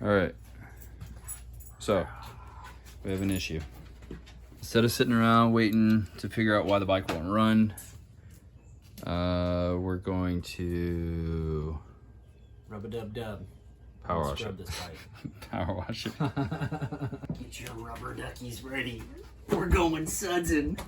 All right. So we have an issue. Instead of sitting around waiting to figure out why the bike won't run, we're going to rub-a-dub-dub. power wash Scrub it. this bike. Power wash it. Get your rubber duckies ready. We're going sudsing.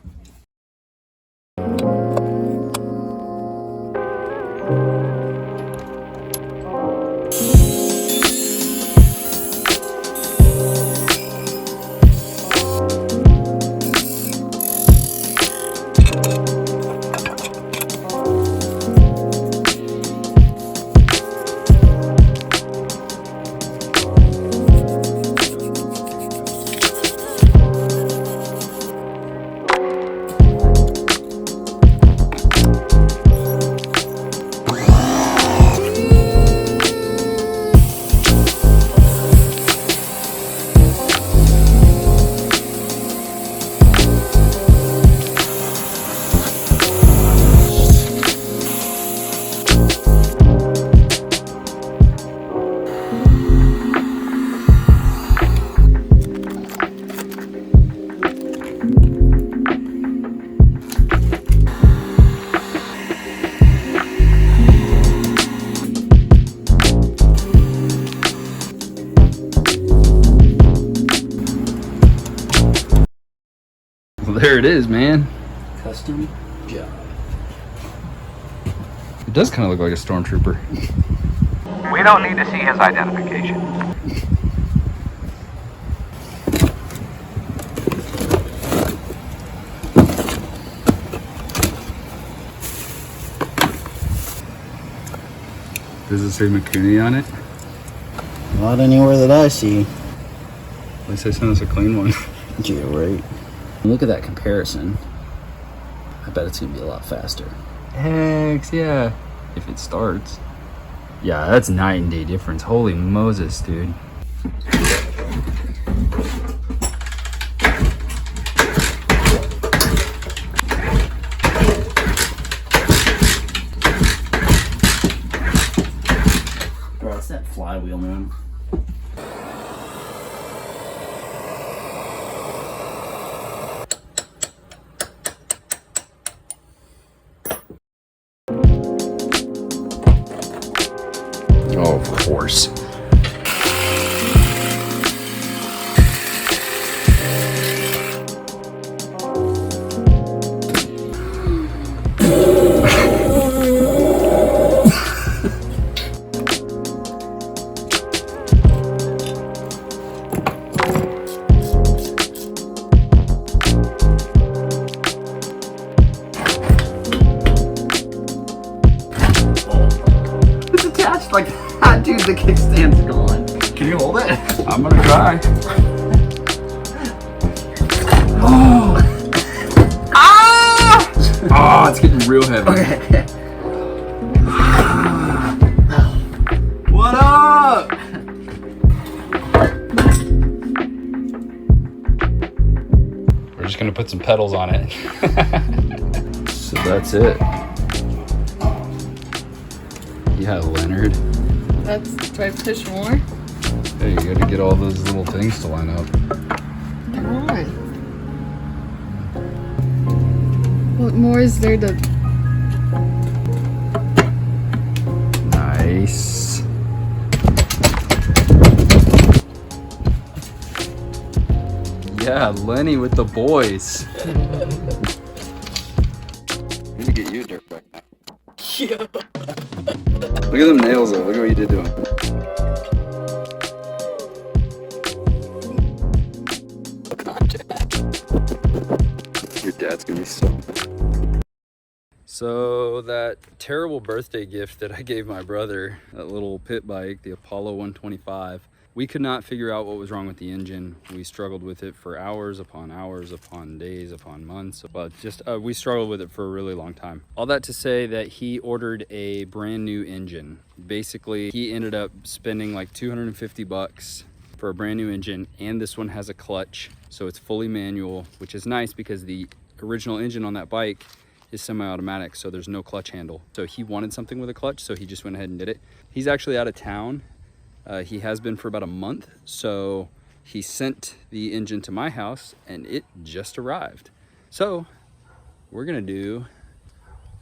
Well, there it is, man. Custom job. It does kind of look like a stormtrooper. We don't need to see his identification. Does it say McCooney on it? Not anywhere that I see. At least they sent us a clean one. Yeah, right. Look at that comparison. I bet it's gonna be a lot faster. Heck yeah. If it starts. Yeah, that's night and day difference. Holy Moses, dude. Bro, it's that flywheel, man. Oh, of course. It's attached like that, dude. The kickstand's gone. Can you hold it? I'm gonna try. Oh, it's getting real heavy. Okay. What up? We're just gonna put some pedals on it. So that's it. Yeah, Leonard. Do I push more? Hey, you gotta get all those little things to line up. Come on. What more is there to... Nice. Yeah, Lenny with the boys. Need to get you a dirt bike now. Yeah. Look at them nails though. Look at what you did to him. Your dad's gonna be so. So that terrible birthday gift that I gave my brother, that little pit bike, the APOLLO125, we could not figure out what was wrong with the engine. We struggled with it for hours upon days upon months. But just we struggled with it for a really long time. All that to say that he ordered a brand new engine. Basically, he ended up spending like 250 bucks for a brand new engine, and this one has a clutch, so it's fully manual, which is nice because the original engine on that bike is semi-automatic, so there's no clutch handle. So he wanted something with a clutch, so he just went ahead and did it. He's actually out of town He has been for about a month, so he sent the engine to my house and it just arrived. So we're gonna do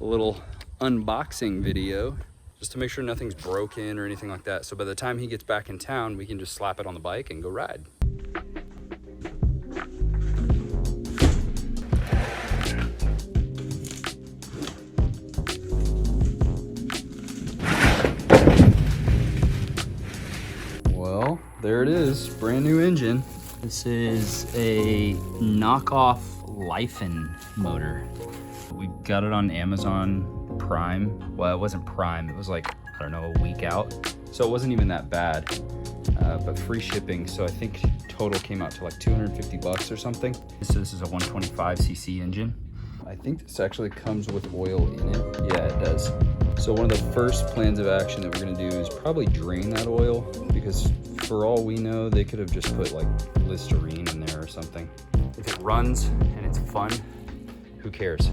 a little unboxing video just to make sure nothing's broken or anything like that. So by the time he gets back in town, we can just slap it on the bike and go ride. Well, there it is, brand new engine. This is a knockoff Lifen motor. We got it on Amazon Prime. Well, it wasn't Prime, it was like, I don't know, a week out. So it wasn't even that bad, but free shipping. So I think total came out to like 250 bucks or something. So this is a 125cc engine. I think this actually comes with oil in it. Yeah, it does. So one of the first plans of action that we're gonna do is probably drain that oil, because for all we know, they could have just put like Listerine in there or something. If it runs and it's fun, who cares?